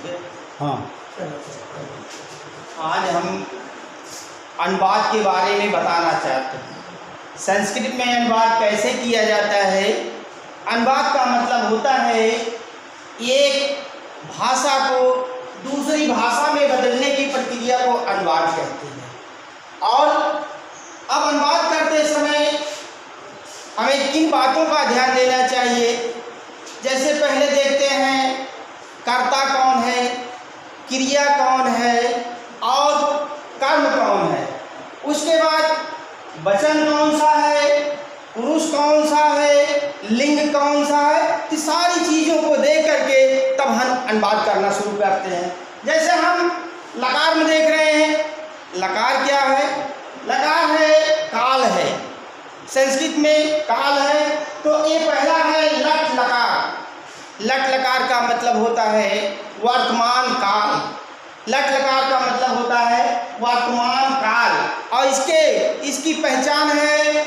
है। हाँ, आज हम अनुवाद के बारे में बताना चाहते हैं। संस्कृत में अनुवाद कैसे किया जाता है। अनुवाद का मतलब होता है एक भाषा को दूसरी भाषा में बदलने की प्रक्रिया को अनुवाद कहते हैं। और अब अनुवाद करते समय हमें किन बातों का ध्यान देना चाहिए, जैसे पहले देखते हैं कर्ता कौन है, क्रिया कौन है और कर्म कौन है। उसके बाद वचन कौन सा है, पुरुष कौन सा है, लिंग कौन सा है। तो सारी चीज़ों को देख करके तब हम अनुवाद करना शुरू करते हैं। जैसे हम लकार में देख रहे हैं, लकार क्या है, लकार है काल है, संस्कृत में काल है। तो ये पहला है लट लकार। लट लकार का मतलब होता है वर्तमान काल। लट लकार का मतलब होता है वर्तमान काल। और इसकी पहचान है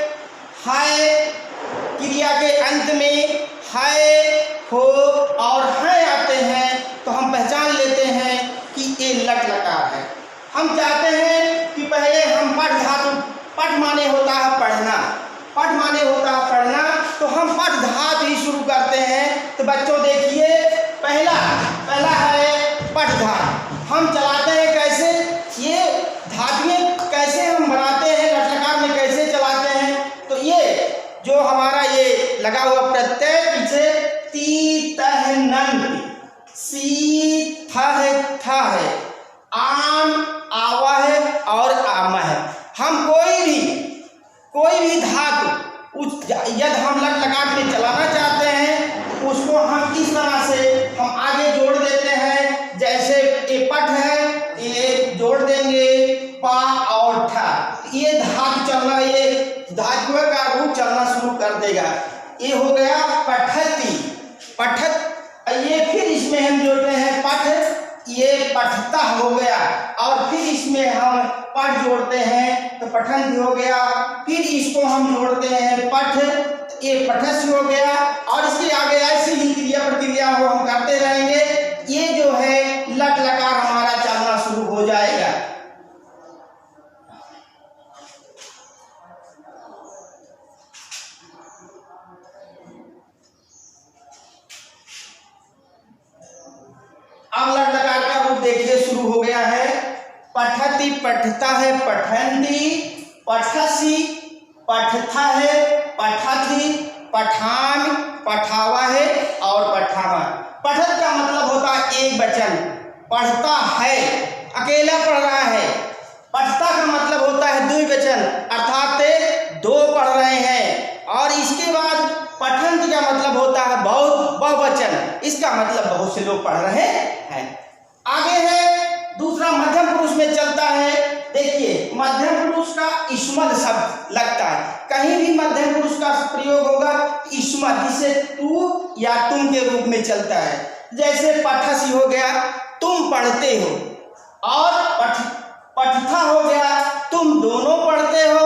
क्रिया के अंत में हो और आते हैं तो हम पहचान लेते हैं कि ये लट लकार है। हम चाहते हैं कि पहले हम पठ धातु, पठ माने होता है पढ़ना, पठ माने होता है पढ़ना, तो हम पठ धातु ही शुरू करते हैं। तो बच्चों देखिए पहला है पठ धातु। हम चलाते हैं कैसे, ये धातुएं कैसे हम बनाते हैं, लट लकार में कैसे चलाते हैं। तो ये जो हमारा ये लगा हुआ प्रत्यय पीछे ती तह नंत सी था है आम आवा है और आमा है। हम कोई भी धातु यदि हम लट लकार में चलाना चाहते हैं उसको हम इस तरह से हम आगे जोड़ देते हैं। जैसे ये पठ है, ये जोड़ देंगे पा और ठा, ये धातु चलना, ये धातु का रूप चलना शुरू कर देगा। ये हो गया पठती, पठत। ये फिर इसमें हम जोड़ते हैं पठ, ये पठता हो गया। और फिर इसमें हम पठ जोड़ते हैं तो पठन भी हो गया। फिर इसको हम जोड़ते हैं पठ, ये पठस्य हो गया। और इसके आगे ऐसी ही क्रिया प्रक्रिया हो हम करते रहेंगे। ये जो है लट लकार हमारा चलना शुरू हो जाएगा। अब लट लकार का रूप देखिए शुरू हो गया है। पठती पठता है पठंती, पठसी पठथा है पठथी, पठान पठावा है और पठावा। पठत का मतलब होता है एक वचन, पढ़ता है अकेला पढ़ रहा है। पठता का मतलब होता है द्विवचन, अर्थात दो पढ़ रहे हैं। और इसके बाद पठंत का मतलब होता है बहुवचन, इसका मतलब बहुत से लोग पढ़ रहे हैं। आगे है दूसरा मध्यम पुरुष में चलता है। देखिए मध्यम पुरुष का इस्मद शब्द लगता है, कहीं भी मध्यम पुरुष का प्रयोग होगा इस्मद, जिसे तू या तुम के रूप में चलता है। जैसे पठसी हो गया तुम पढ़ते हो, और पठथा हो गया तुम दोनों पढ़ते हो।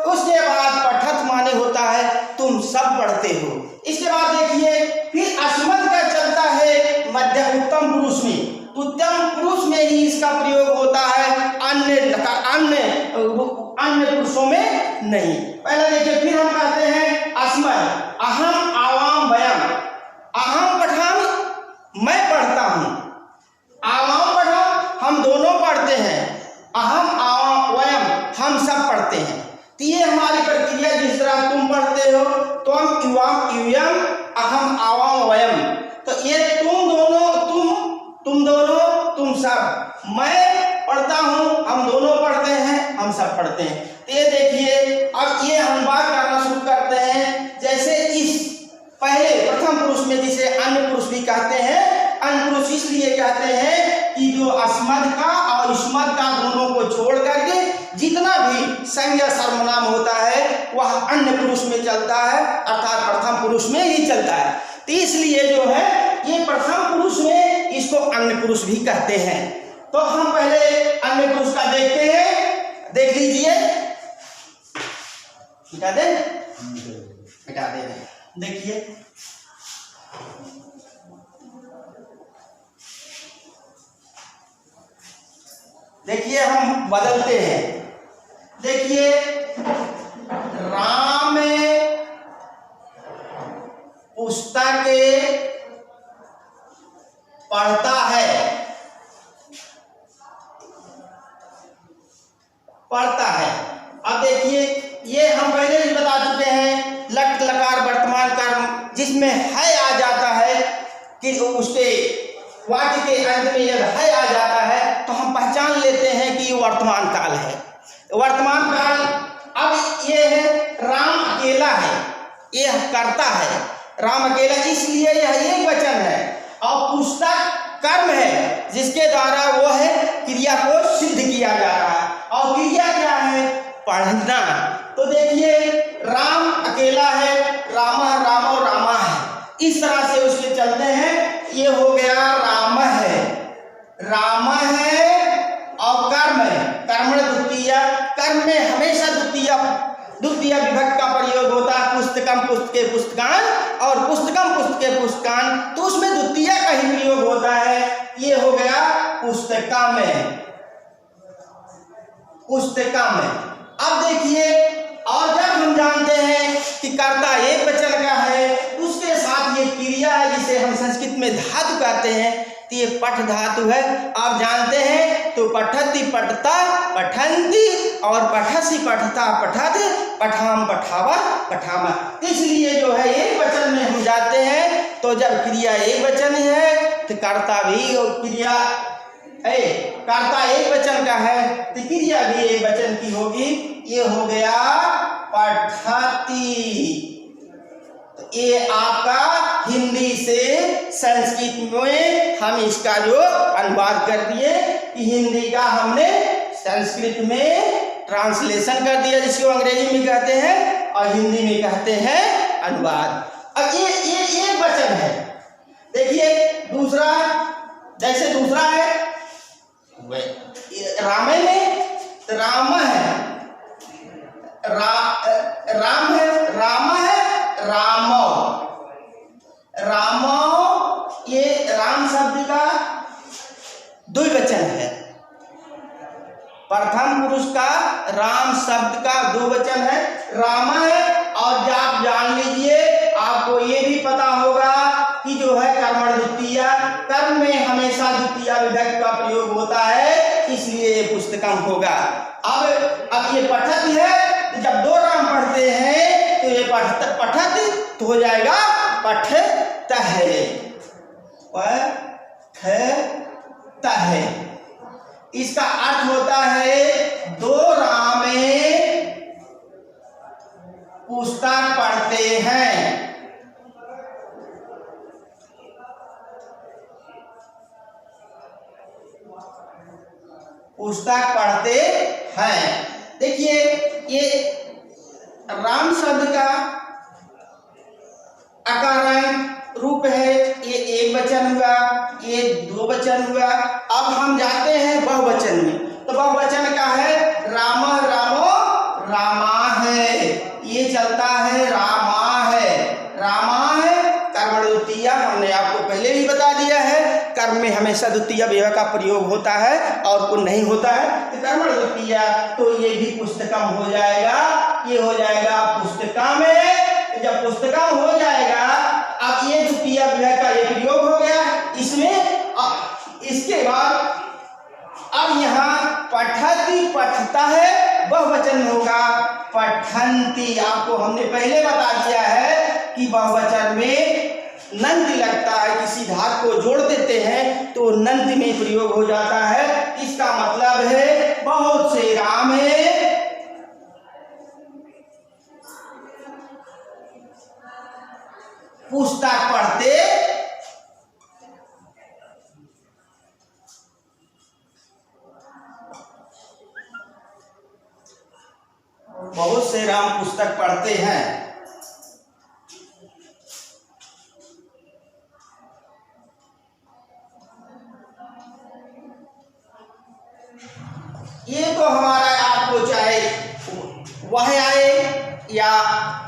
उसके बाद पठत माने होता है तुम सब पढ़ते हो। इसके बाद देखिए फिर अस्मद का चलता है मध्य उत्तम पुरुष में। उत्तम पुरुष में ही इसका प्रयोग होता है, अन्य पुरुषों में नहीं। पहले देखिए फिर हम कहते हैं अस्मद, अहम आवाम वयम। अहम पठाम मैं पढ़ता हूँ, आवाम पठाम हम दोनों पढ़ते हैं, अहम आवाम वयम हम सब पढ़ते हैं। तो ये हमारी प्रक्रिया, जिस तरह तुम पढ़ते हो तो हम युवाम युयम अहम आवाम वयम। तो ये तुम दोनों तुम सब, मैं पढ़ता हूँ हम दोनों पढ़ते हैं, हम सब पढ़ते हैं। तो ये देखिए अब ये हम बात करना शुरू करते हैं। जैसे इस पहले प्रथम पुरुष में जिसे अन्य पुरुष भी कहते हैं, अन्य पुरुष इसलिए कहते हैं कि जो अस्मद का और इस्मद का दोनों को छोड़ करके जितना भी संज्ञा सर्वनाम होता है वह अन्य पुरुष में चलता है, अर्थात प्रथम पुरुष में ही चलता है। तो इसलिए जो है ये प्रथम पुरुष में इसको अन्य पुरुष भी कहते हैं। तो हम पहले अन्य पुरुष का देखते हैं, देख लीजिए। मिटा दे देखिए देखिए हम बदलते हैं। देखिए राम पुस्तक पढ़ता है, पढ़ता है। अब देखिए ये हम पहले भी बता चुके हैं, लट लकार वर्तमान कर्म जिसमें है आ जाता है कि उसके वाक्य के अंत में यदि है आ जाता है तो हम पहचान लेते हैं कि ये वर्तमान काल है। वर्तमान काल अब ये है राम अकेला है, ये करता है राम अकेला, इसलिए यह एक वचन है। और पुस्तक कर्म है जिसके द्वारा वो है क्रिया को सिद्ध किया जा रहा है। और क्रिया क्या है? पढ़ना। तो देखिए राम अकेला है, रामा रामो रामा है, इस तरह से उसके चलते हैं। ये हो गया राम है, राम है। और कर्म है, कर्मण द्वितीय, कर्म में हमेशा द्वितीय विभक्ति का प्रयोग होता है। पुस्तकम पुस्तके पुस्तकान और पुस्तकम पुस्तके पुस्तकान, तो उसमें द्वितीय का ही प्रयोग होता है। ये हो गया पुस्तका में, पुस्तका में। अब देखिए और जब हम जानते हैं कि कर्ता एक वचन का है, उसके साथ ये क्रिया है जिसे हम संस्कृत में धातु कहते हैं, तो ये पठ धातु है। आप जानते हैं तो पठति पठता पठंती और पठसी पठता पठत पठाम पठावा पठामा। इसलिए जो है एक वचन में हम जाते हैं, तो जब क्रिया एक वचन है तो कर्ता भी क्रिया है, कर्ता एक वचन का है तो क्रिया भी एक वचन की होगी। ये हो गया पठती। तो ये आपका हिंदी से संस्कृत में हम इसका जो अनुवाद कर दिए कि हिंदी का हमने संस्कृत में ट्रांसलेशन कर दिया, जिसको अंग्रेजी में कहते हैं और हिंदी में कहते हैं अनुवाद। अब ये एक वचन है। देखिए दूसरा, जैसे दूसरा है रामे में राम है, राम है, राम है, रामो, रामो, ये राम शब्द का द्विवचन है। प्रथम पुरुष का राम शब्द का द्विवचन है, राम है। और आप जान लीजिए, आपको ये भी पता होगा कि जो है कर्मण द्वितीय, कर्म में हमेशा द्वितीय विभक्ति का प्रयोग होता है, इसलिए ये पुस्तकम होगा। अब ये पठत है, जब दो राम पढ़ते हैं तो ये पठत तो हो जाएगा पठत है, पठत है। इसका अर्थ होता है दो रामे पुस्तक पढ़ते हैं। पुस्तक पढ़ते हैं। देखिए ये राम शब्द का अकारांत रूप है, ये एक वचन हुआ, ये दो वचन हुआ। अब हम जाते हैं बहुवचन में, तो बहुवचन का है राम रामो रामा है, ये चलता है रामा है, रामा है। कर्मण द्वितीय हमने आपको पहले भी बता दिया है, कर्म में हमेशा द्वितीय विभक्ति का प्रयोग होता है और कुछ नहीं होता है, तो कर्मण द्वितीय, तो ये भी पुस्तकम हो जाएगा। ये हो जाएगा पुस्तका में। जब पुस्तकम हो जाएगा, अब ये द्वितीय विभक्ति का ये प्रयोग हो गया इसमें। इसके बाद अब यहाँ पठती पठता है, बहुवचन में होगा पठंती। आपको हमने पहले बता दिया है कि बहुवचन में नंद लगता है, किसी धातु को जोड़ देते हैं तो नंद में प्रयोग हो जाता है। इसका मतलब है बहुत से राम है, पुस्तक पढ़ते बहुत से राम पुस्तक पढ़ते हैं। ये तो हमारा आपको चाहे वह आए या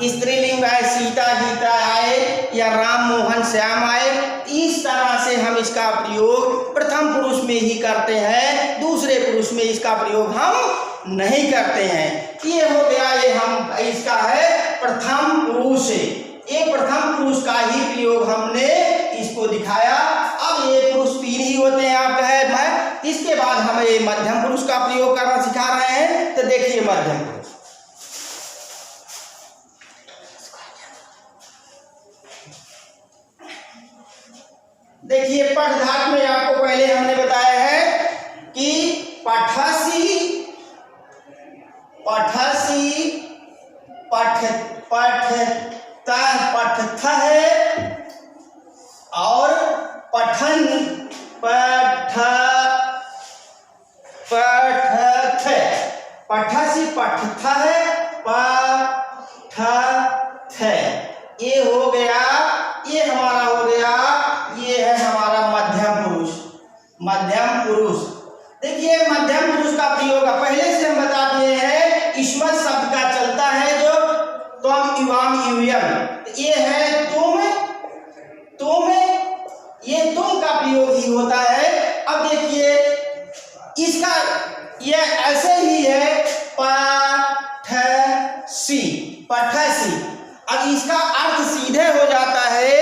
स्त्रीलिंग आए, सीता गीता आए या राम मोहन श्याम आए, इस तरह से हम इसका प्रयोग प्रथम पुरुष में ही करते हैं, दूसरे पुरुष में इसका प्रयोग हम नहीं करते हैं। ये हो गया, ये हम इसका है प्रथम पुरुष, ये प्रथम पुरुष का ही प्रयोग हमने इसको दिखाया। अब ये पुरुष तीन ही होते हैं आप कहे मैं, इसके बाद हम ये मध्यम पुरुष का प्रयोग करना सिखा रहे हैं। तो देखिए मध्यम पुरुष, देखिए पठ धातु में आपको पहले हमने बताया है कि पठसी, पठसी, पठ पठता, पठथ है और पठन, पठ पठथ, पठसी पठथ है, पठथ, ये हो गया, ये हमारा हो गया, ये है हमारा मध्यम पुरुष, मध्यम पुरुष। देखिए मध्यम पुरुष का प्रयोग पहले से हम बता दिए हैं, ईश्वर शब्द का चलता है जो त्वम युवाम यूयम, ये है तुम, तुम, ये तुम का प्रयोग ही होता है। अब देखिए इसका ये ऐसे ही है पठसी, पठसी। अब इसका अर्थ सीधे हो जाता है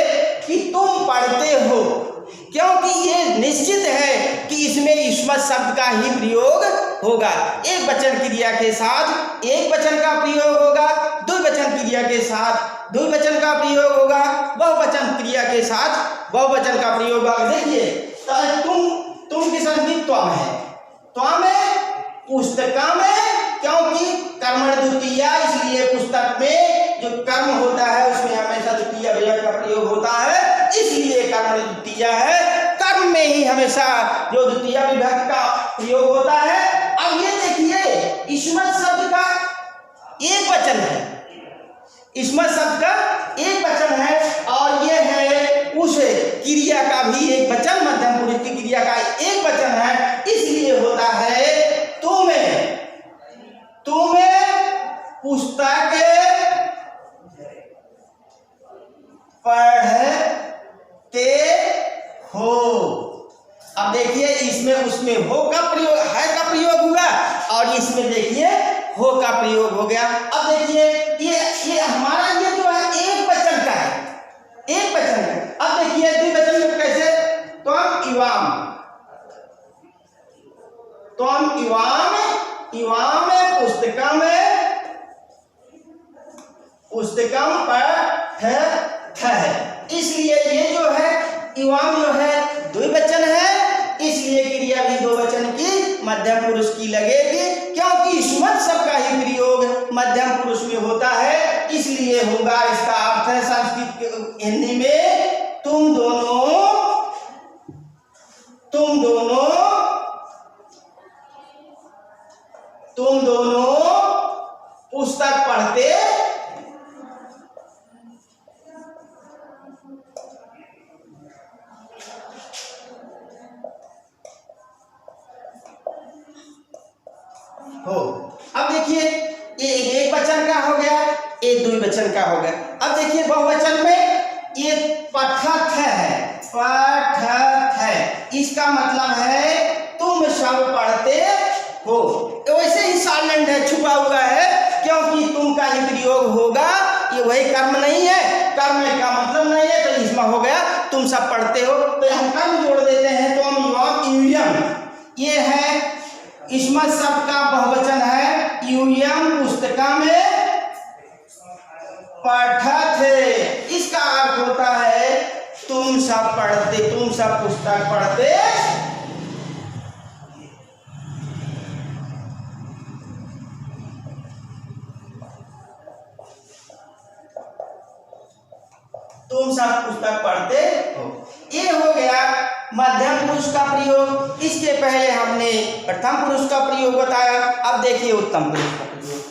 कि तुम पढ़ते हो, क्योंकि ये निश्चित है कि इसमें ईश्वर शब्द का ही प्रयोग होगा। एक वचन क्रिया के साथ एक वचन का प्रयोग होगा, द्विवचन क्रिया के साथ द्विवचन का प्रयोग होगा, बहुवचन क्रिया के साथ बहुवचन का प्रयोग होगा। देखिए तुम की संधि त्वम है, त्वम पुस्तका में, क्योंकि कर्मण द्वितीया, इसलिए पुस्तक में जो कर्म होता है उसमें हमेशा द्वितीय अवयव का प्रयोग होता है, इसलिए कर्मण द्वितीया है, कर्म में ही हमेशा जो द्वितीय विभक्ति का प्रयोग होता है। अब ये देखिए ईश्वर शब्द का एक वचन है, ईश्वर शब्द का एक वचन है, और ये है उस क्रिया का भी एक वचन, मध्यम पुरुष की क्रिया का एक वचन है, इसलिए होता है तुम्हें, तुम्हें पुस्तक पढ़ते हो। अब देखिए इसमें उसमें हो का प्रयोग, है का प्रयोग हुआ, और इसमें देखिए हो का प्रयोग हो गया। अब देखिए ये हमारा ये जो है एक वचन का है, एक वचन का। अब देखिए द्विवचन में कैसे, त्वम इवाम, त्वम इवाम, इवाम पुस्तकम, पुस्तकम पठथ है, इसलिए ये जो है इवाम जो है द्विवचन है, इसलिए क्रिया भी दो वचन की मध्यम पुरुष की लगेगी, क्योंकि ईश्वर शब्द का ही प्रयोग मध्यम पुरुष में होता है, इसलिए होगा। इसका अर्थ है संस्कृत हिंदी में तुम दोनों, तुम दोनों, तुम दोनों पुस्तक पढ़ते हो। अब देखिए ये एक वचन का हो गया, ये द्विवचन का हो गया। अब देखिए बहुवचन में ये पठथ है, पठथ है, इसका मतलब है तुम सब पढ़ते हो। वैसे ही साइलेंट है, छुपा हुआ है, क्योंकि तुम का ही प्रयोग होगा, ये वही कर्म नहीं है, कर्म का मतलब नहीं है, तो इसमें हो गया तुम सब पढ़ते हो, तो हम कर्म जोड़ देते हैं, तो हम यूयम, ये है ईश्वर शब्द का बहुवचन है, यूयम पुस्तका में पठथ, इसका अर्थ होता है तुम सब पढ़ते, तुम सब पुस्तक पढ़ते। तुम सब पुस्तक पढ़ते हो। ये हो गया मध्यम पुरुष का प्रयोग। इसके पहले हमने प्रथम पुरुष का प्रयोग बताया, अब देखिए उत्तम पुरुष का प्रयोग।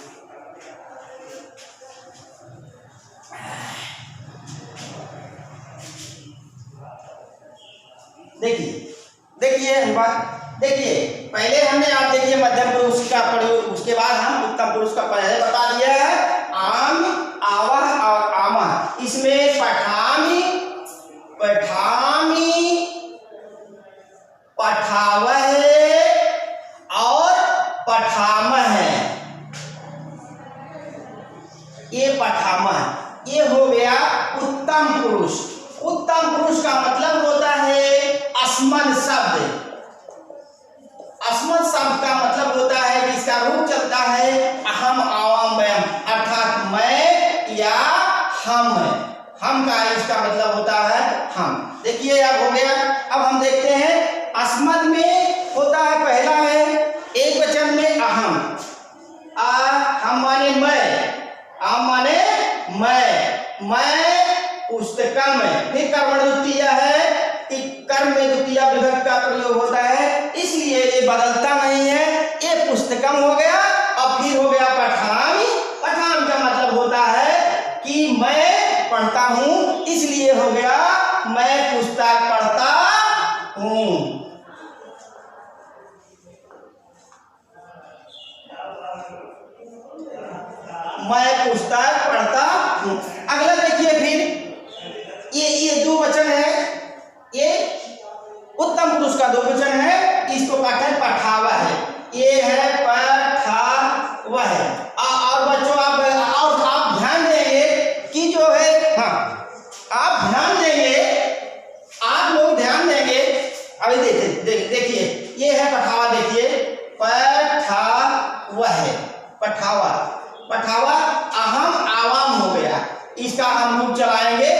देखिए पहले हमने आप देखिए मध्यम पुरुष का प्रयोग, उसके बाद हम उत्तम पुरुष का पहले बता दिया है, आम, आवह और आमह। इसमें पठामी, पठामी, पठा पठावह और पठामह। ये पठामह ये हो गया उत्तम पुरुष। उत्तम पुरुष का मतलब होता है अस्मद शब्द। अस्मद शब्द का मतलब होता है कि इसका रूप चलता है अहम आवाम वयम, अर्थात मैं या हम का इसका मतलब होता है हम। देखिए अब हो गया। अब हम देखते हैं अस्मद में होता है, पहला है एक वचन में अहम। हम माने मैं, हम माने मैं पुस्तकम। फिर कर्म द्वितीय है कि कर्म में द्वितीय विभक्ति का प्रयोग होता है, इसलिए ये बदलता नहीं है, ये पुस्तकम हो गया। अब फिर हो गया पठामी। पठाम का मतलब होता है कि मैं पढ़ता हूँ, इसलिए हो गया मैं पुस्तक पढ़ता हूँ। मैं पुस्तक पढ़ता हूँ। अगला देखिए फिर ये दो वचन है, ये उत्तम पुरुष का दो वचन है, इसको कहते हैं पठावा है। ये है पठावा है। और बच्चों आप ध्यान देंगे कि जो है, हाँ आप ध्यान देंगे, आप लोग ध्यान देंगे। अभी देखिए ये है पठावा। देखिए पठावा है, पठावा अहम आवाम हो गया। इसका हम रूप चलाएंगे।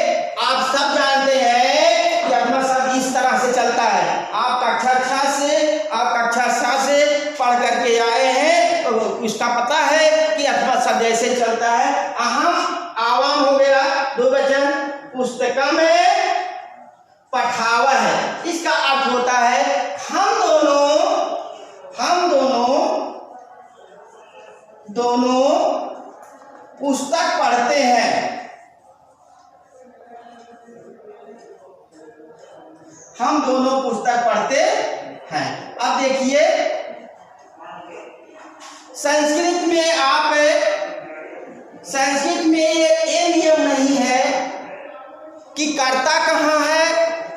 आप सब जानते हैं कि अपना शब्द इस तरह से चलता है। आप कक्षा 6 से पढ़ करके आए हैं तो उसका पता है कि अथवा शब्द ऐसे चलता है। अहम आवाम हो गया दो वचन, पुस्तका में पठावा है। इसका अर्थ होता है हम दोनों पुस्तक पढ़ते हैं। हम दोनों पुस्तक पढ़ते हैं। अब देखिए संस्कृत में ये नियम नहीं है कि कर्ता कहाँ है,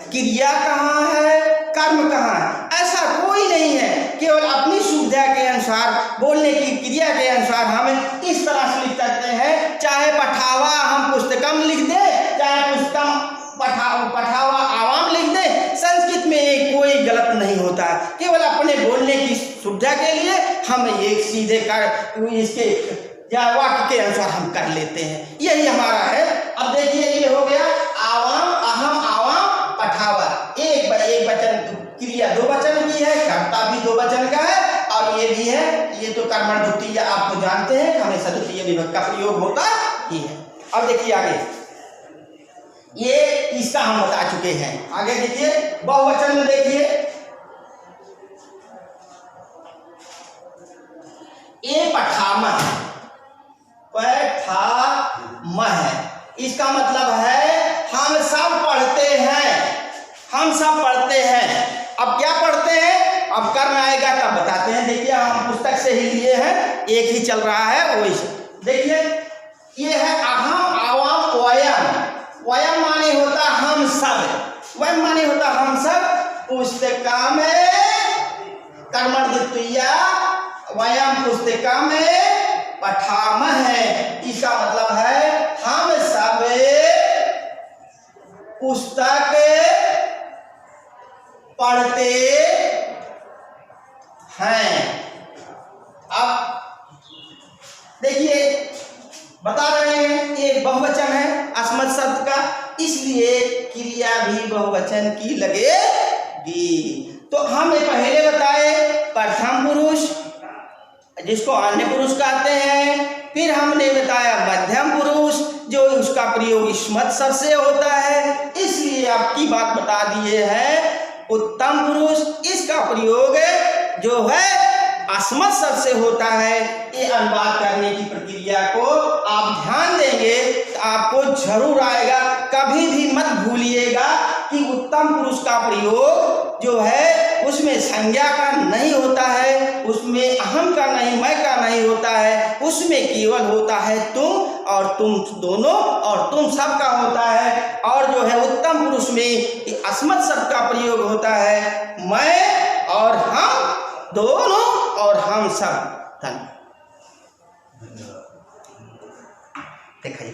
क्रिया कहाँ है, कर्म कहाँ है। ऐसा कोई नहीं है। केवल अपनी सुविधा के अनुसार, बोलने की क्रिया के अनुसार हम इस तरह से लिख सकते हैं। चाहे पठावा हम पुस्तकम लिख दे, चाहे पुस्तकम पठावा आवाम लिख दे, संस्कृत में कोई गलत नहीं होता। केवल अपने बोलने की सुविधा के लिए हम एक सीधे इसके या वाक्य के अनुसार हम कर लेते हैं, यही हमारा है। अब देखिए ये हो गया आवाम, अहम आवाम पठावा। एक वचन क्रिया दो वचन की है, कर्ता भी दो वचन का है, और ये भी है, ये तो कर्मण द्वितीय आपको जानते हैं, हमेशा द्वितीय विभक्ति का प्रयोग होता ही है। अब देखिए आगे, ये इसका हम बता चुके हैं। आगे देखिए बहुवचन में देखिए ये पठामह है। इसका मतलब है हम सब पढ़ते हैं, हम सब पढ़ते हैं। अब क्या पढ़ते हैं, अब कर्म आएगा तब बताते हैं। देखिए हम पुस्तक से ही लिए हैं, एक ही चल रहा है वही। देखिए ये है अहम आवाम वयम। वयम माने होता हम सब, वयम माने होता हम सब। पुस्तिका में कर्मण द्वितीय, वयम पुस्तिका में पठामह है। इसका मतलब है हम सब पुस्तक पढ़ते हैं। अब देखिए बता रहे हैं ये बहुवचन है अस्मद शब्द का, इसलिए क्रिया भी बहुवचन की लगेगी। तो हमने पहले बताए प्रथम पुरुष जिसको अन्य पुरुष कहते हैं, फिर हमने बताया मध्यम पुरुष जो उसका प्रयोग स्मद शब्द से होता है, इसलिए आपकी बात बता दिए है उत्तम पुरुष, इसका प्रयोग जो है अस्मद शब्द से होता है। ये अनुवाद करने की प्रक्रिया को आप ध्यान देंगे तो आपको जरूर आएगा। कभी भी मत भूलिएगा कि उत्तम पुरुष का प्रयोग जो है उसमें संज्ञा का नहीं होता है, उसमें अहम का नहीं, मैं का नहीं होता है, उसमें केवल होता है तुम और तुम दोनों और तुम सब का होता है। और जो है उत्तम पुरुष में अस्मद शब्द का प्रयोग होता है मैं और हम दोनों और हम सब। धन्यवाद। देखा